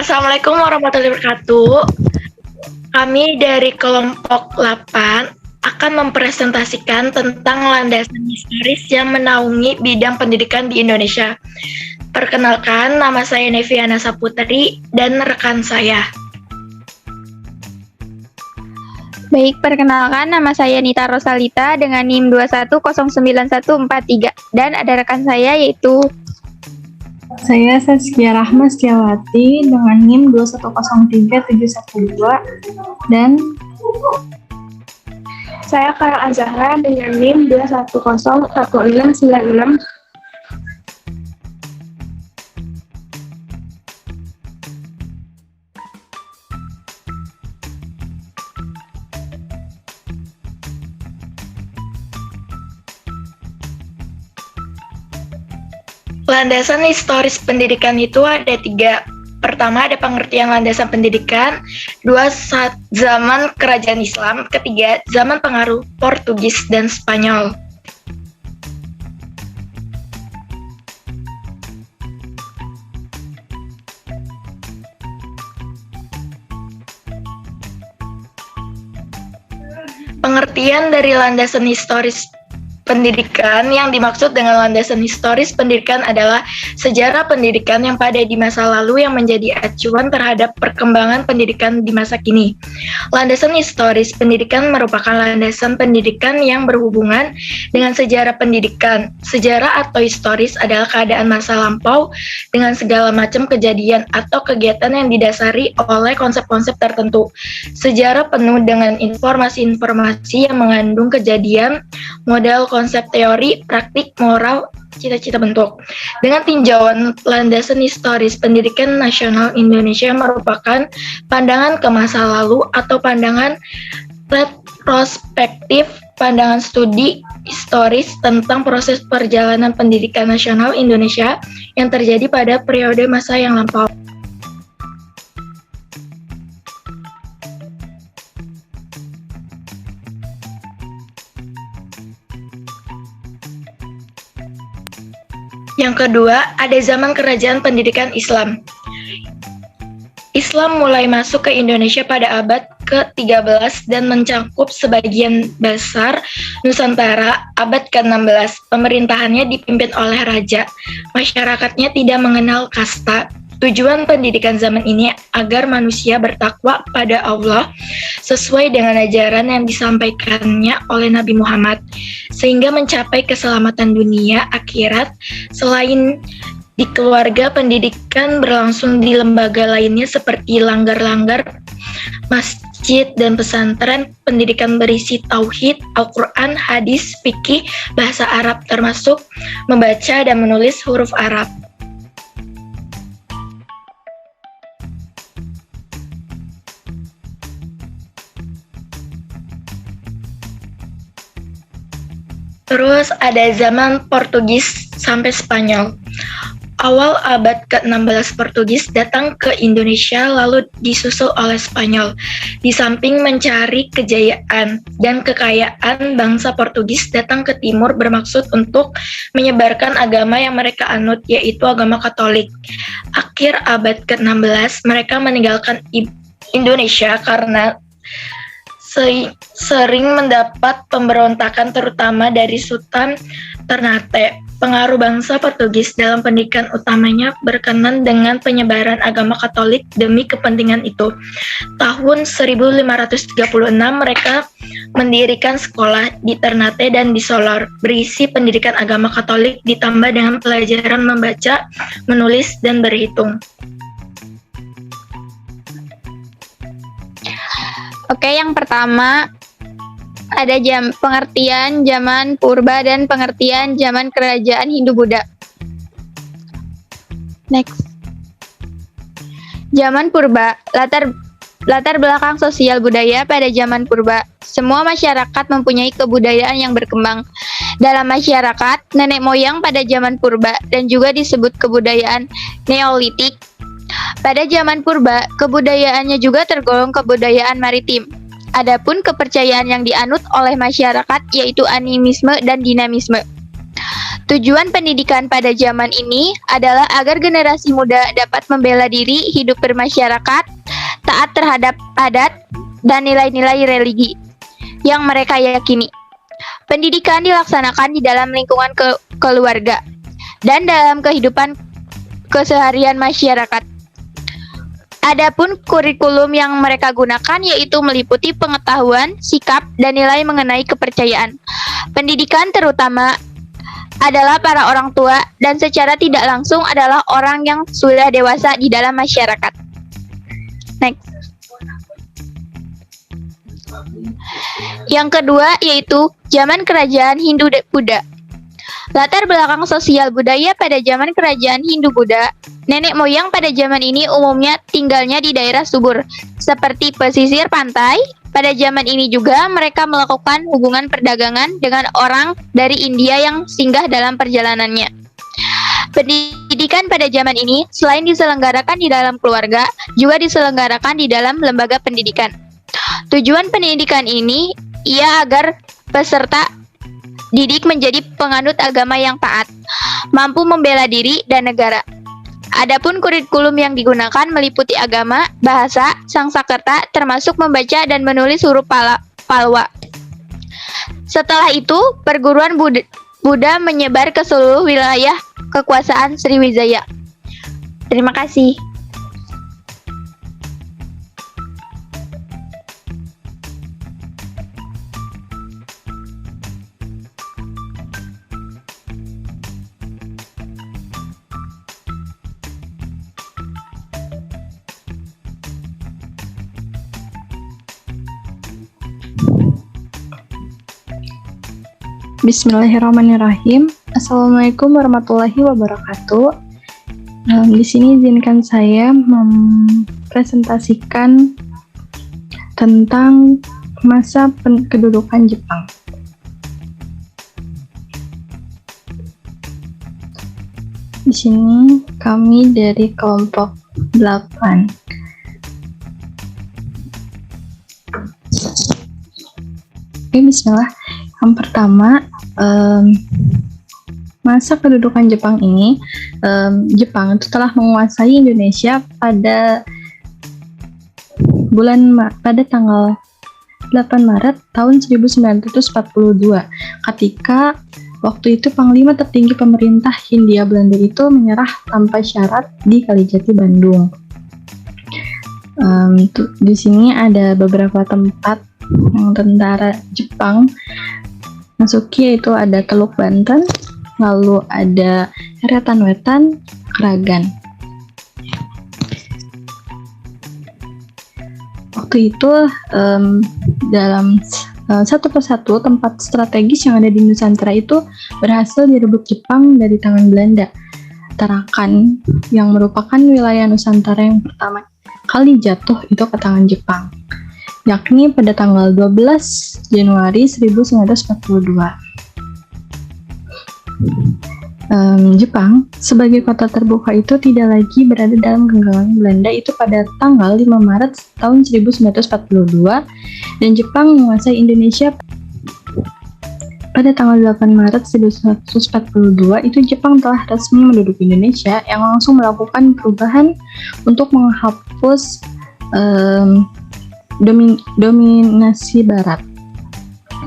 Assalamualaikum warahmatullahi wabarakatuh. Kami dari kelompok 8 akan mempresentasikan tentang landasan historis yang menaungi bidang pendidikan di Indonesia. Perkenalkan, nama saya Neviana Saputri dan rekan saya. Baik, perkenalkan nama saya Nita Rosalita dengan NIM 2109143 dan ada rekan saya yaitu saya Saskia Rahma Setiawati dengan NIM 2103712 dan saya Farah Azahra dengan NIM 2101696. Landasan historis pendidikan itu ada 3. Pertama, ada pengertian landasan pendidikan. 2, zaman kerajaan Islam. 3, zaman pengaruh Portugis dan Spanyol. Pengertian dari landasan historis pendidikan yang dimaksud dengan landasan historis pendidikan adalah sejarah pendidikan yang pada di masa lalu yang menjadi acuan terhadap perkembangan pendidikan di masa kini. Landasan historis pendidikan merupakan landasan pendidikan yang berhubungan dengan sejarah pendidikan. Sejarah atau historis adalah keadaan masa lampau dengan segala macam kejadian atau kegiatan yang didasari oleh konsep-konsep tertentu. Sejarah penuh dengan informasi-informasi yang mengandung kejadian, model, konsep teori, praktik, moral, cita-cita bentuk. Dengan tinjauan landasan historis pendidikan nasional Indonesia merupakan pandangan ke masa lalu atau pandangan retrospektif, pandangan studi historis tentang proses perjalanan pendidikan nasional Indonesia yang terjadi pada periode masa yang lampau. Yang kedua, ada zaman kerajaan pendidikan Islam. Islam mulai masuk ke Indonesia pada abad ke-13 dan mencakup sebagian besar Nusantara abad ke-16. Pemerintahannya dipimpin oleh raja. Masyarakatnya tidak mengenal kasta. Tujuan pendidikan zaman ini agar manusia bertakwa pada Allah sesuai dengan ajaran yang disampaikannya oleh Nabi Muhammad, sehingga mencapai keselamatan dunia akhirat. Selain di keluarga, pendidikan berlangsung di lembaga lainnya seperti langgar-langgar, masjid, dan pesantren. Pendidikan berisi tauhid, Al-Quran, hadis, fikih, bahasa Arab termasuk membaca dan menulis huruf Arab. Terus ada zaman Portugis sampai Spanyol. Awal abad ke-16 Portugis datang ke Indonesia lalu disusul oleh Spanyol. Di samping mencari kejayaan dan kekayaan, bangsa Portugis datang ke timur bermaksud untuk menyebarkan agama yang mereka anut, yaitu agama Katolik. Akhir abad ke-16 mereka meninggalkan Indonesia karena sering mendapat pemberontakan terutama dari Sultan Ternate. Pengaruh bangsa Portugis dalam pendidikan utamanya berkenan dengan penyebaran agama Katolik demi kepentingan itu. Tahun 1536 mereka mendirikan sekolah di Ternate dan di Solor, berisi pendidikan agama Katolik ditambah dengan pelajaran membaca, menulis, dan berhitung. Oke, yang pertama ada pengertian zaman purba dan pengertian zaman kerajaan Hindu-Buddha. Next. Zaman purba, latar belakang sosial budaya pada zaman purba. Semua masyarakat mempunyai kebudayaan yang berkembang. Dalam masyarakat, nenek moyang pada zaman purba dan juga disebut kebudayaan Neolitik. Pada zaman purba, kebudayaannya juga tergolong kebudayaan maritim. Adapun kepercayaan yang dianut oleh masyarakat yaitu animisme dan dinamisme. Tujuan pendidikan pada zaman ini adalah agar generasi muda dapat membela diri, hidup bermasyarakat, taat terhadap adat, dan nilai-nilai religi yang mereka yakini. Pendidikan dilaksanakan di dalam lingkungan keluarga dan dalam kehidupan keseharian masyarakat. Adapun kurikulum yang mereka gunakan yaitu meliputi pengetahuan, sikap, dan nilai mengenai kepercayaan. Pendidikan terutama adalah para orang tua dan secara tidak langsung adalah orang yang sudah dewasa di dalam masyarakat. Next. Yang kedua yaitu zaman kerajaan Hindu-Buddha. Latar belakang sosial budaya pada zaman kerajaan Hindu-Buddha, nenek moyang pada zaman ini umumnya tinggalnya di daerah subur, seperti pesisir pantai. Pada zaman ini juga mereka melakukan hubungan perdagangan dengan orang dari India yang singgah dalam perjalanannya. Pendidikan pada zaman ini selain diselenggarakan di dalam keluarga, juga diselenggarakan di dalam lembaga pendidikan. Tujuan pendidikan ini ia agar peserta didik menjadi penganut agama yang taat, mampu membela diri dan negara. Adapun kurikulum yang digunakan meliputi agama, bahasa, Sangsakerta, termasuk membaca dan menulis huruf Palwa. Setelah itu, perguruan Buddha menyebar ke seluruh wilayah kekuasaan Sriwijaya. Terima kasih. Bismillahirrahmanirrahim. Assalamualaikum warahmatullahi wabarakatuh. Di sini izinkan saya mempresentasikan tentang masa kedudukan Jepang. Di sini kami dari kelompok 8. Oke, bismillah. Yang pertama, masa kedudukan Jepang ini, Jepang itu telah menguasai Indonesia pada tanggal 8 Maret tahun 1942, ketika waktu itu Panglima tertinggi pemerintah Hindia Belanda itu menyerah tanpa syarat di Kalijati, Bandung. Di sini ada beberapa tempat yang tentara Jepang masuki, yaitu ada Teluk Banten, lalu ada Heretan Wetan, Kragan. Waktu itu dalam satu persatu tempat strategis yang ada di Nusantara itu berhasil direbut Jepang dari tangan Belanda. Tarakan yang merupakan wilayah Nusantara yang pertama kali jatuh itu ke tangan Jepang, yakni pada tanggal 12 Januari 1942. Jepang sebagai kota terbuka itu tidak lagi berada dalam genggaman Belanda itu pada tanggal 5 Maret tahun 1942, dan Jepang menguasai Indonesia pada tanggal 8 Maret 1942. Itu Jepang telah resmi menduduki Indonesia yang langsung melakukan perubahan untuk menghapus dominasi Barat.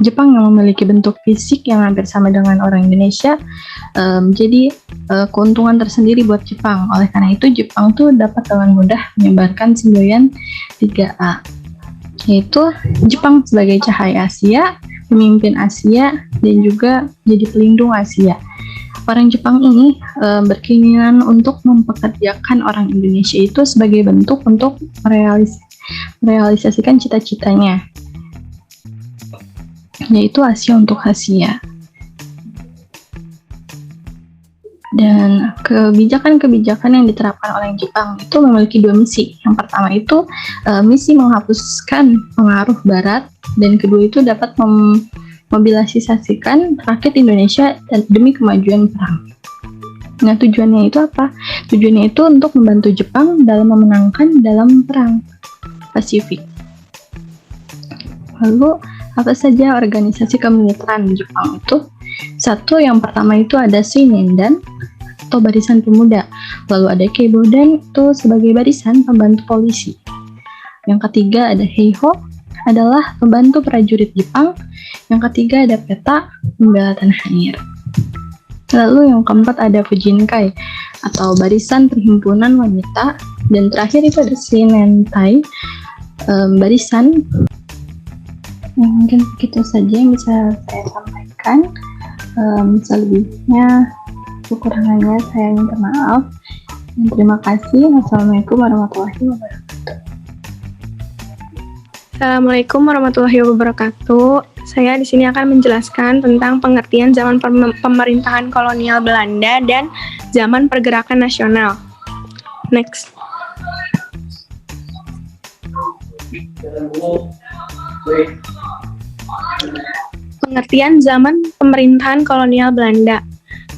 Jepang yang memiliki bentuk fisik yang hampir sama dengan orang Indonesia, jadi keuntungan tersendiri buat Jepang. Oleh karena itu Jepang tuh dapat dengan mudah menyebarkan semboyan 3A, yaitu Jepang sebagai cahaya Asia, pemimpin Asia, dan juga jadi pelindung Asia. Orang Jepang ini berkeinginan untuk mempekerjakan orang Indonesia itu sebagai bentuk untuk merealisasikan cita-citanya, yaitu Asia untuk Asia. Dan kebijakan-kebijakan yang diterapkan oleh Jepang itu memiliki dua misi. Yang pertama itu misi menghapuskan pengaruh Barat, dan kedua itu dapat memobilisasikan rakyat Indonesia demi kemajuan perang. Nah, tujuannya itu apa? Tujuannya itu untuk membantu Jepang dalam memenangkan dalam perang Pasifik. Lalu, apa saja organisasi kemiliteran Jepang itu? Satu, yang pertama itu ada Sinendan atau Barisan Pemuda. Lalu ada Keibodan itu sebagai barisan pembantu polisi. Yang ketiga ada Heiho adalah pembantu prajurit Jepang. Yang ketiga ada Peta pembela tanah air. Lalu yang keempat ada Fujinkai atau Barisan Perhimpunan Wanita. Dan terakhir itu ada Shinentai, barisan. Mungkin begitu saja yang bisa saya sampaikan. Selebihnya kekurangannya saya minta maaf. Dan terima kasih. Wassalamualaikum warahmatullahi wabarakatuh. Assalamualaikum warahmatullahi wabarakatuh. Saya di sini akan menjelaskan tentang pengertian zaman pemerintahan kolonial Belanda dan zaman pergerakan nasional. Next. Pengertian zaman pemerintahan kolonial Belanda.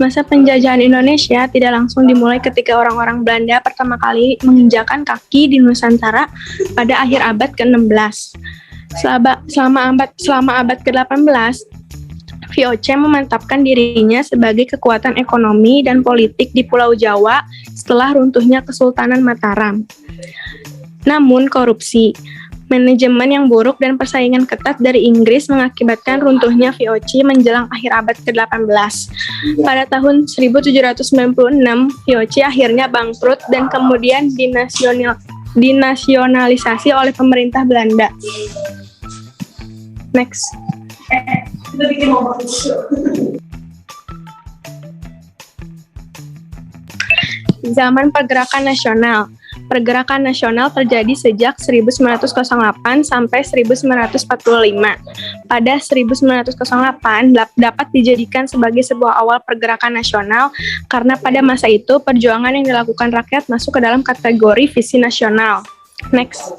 Masa penjajahan Indonesia tidak langsung dimulai ketika orang-orang Belanda pertama kali menginjakan kaki di Nusantara pada akhir abad ke-16. Selama abad ke-18, VOC memantapkan dirinya sebagai kekuatan ekonomi dan politik di Pulau Jawa setelah runtuhnya Kesultanan Mataram. Namun korupsi, manajemen yang buruk dan persaingan ketat dari Inggris mengakibatkan runtuhnya VOC menjelang akhir abad ke-18. Pada tahun 1796, VOC akhirnya bangkrut dan kemudian dinasionalisasi oleh pemerintah Belanda. Next. Zaman pergerakan nasional. Pergerakan nasional terjadi sejak 1908 sampai 1945. Pada 1908 dapat dijadikan sebagai sebuah awal pergerakan nasional karena pada masa itu perjuangan yang dilakukan rakyat masuk ke dalam kategori visi nasional. Next.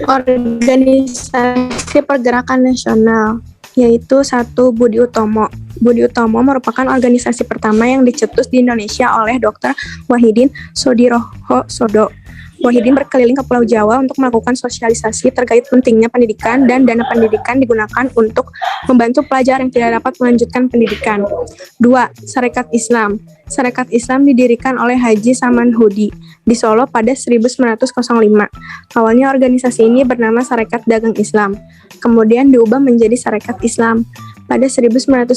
Organisasi pergerakan nasional, yaitu 1. Budi Utomo. Budi Utomo merupakan organisasi pertama yang dicetus di Indonesia oleh Dr. Wahidin Sodirohosodo. Wahidin berkeliling ke Pulau Jawa untuk melakukan sosialisasi terkait pentingnya pendidikan dan dana pendidikan digunakan untuk membantu pelajar yang tidak dapat melanjutkan pendidikan. 2. Sarekat Islam. Sarekat Islam didirikan oleh Haji Samanhudi di Solo pada 1905. Awalnya organisasi ini bernama Sarekat Dagang Islam, kemudian diubah menjadi Sarekat Islam. Pada 1912,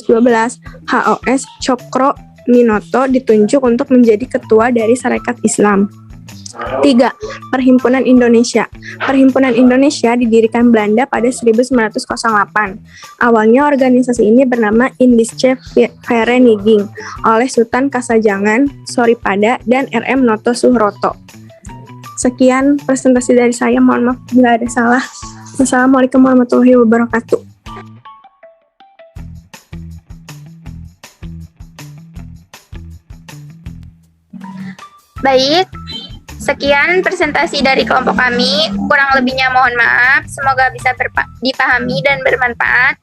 HOS Cokro Minoto ditunjuk untuk menjadi ketua dari Sarekat Islam. 3. Perhimpunan Indonesia. Perhimpunan Indonesia didirikan Belanda pada 1908. Awalnya organisasi ini bernama Indische Vereniging oleh Sultan Kasajangan, Soripada, dan RM Noto Suhroto. Sekian presentasi dari saya, mohon maaf bila ada salah. Wassalamualaikum warahmatullahi wabarakatuh. Baik, sekian presentasi dari kelompok kami. Kurang lebihnya mohon maaf. Semoga bisa dipahami dan bermanfaat.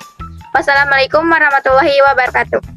Wassalamualaikum warahmatullahi wabarakatuh.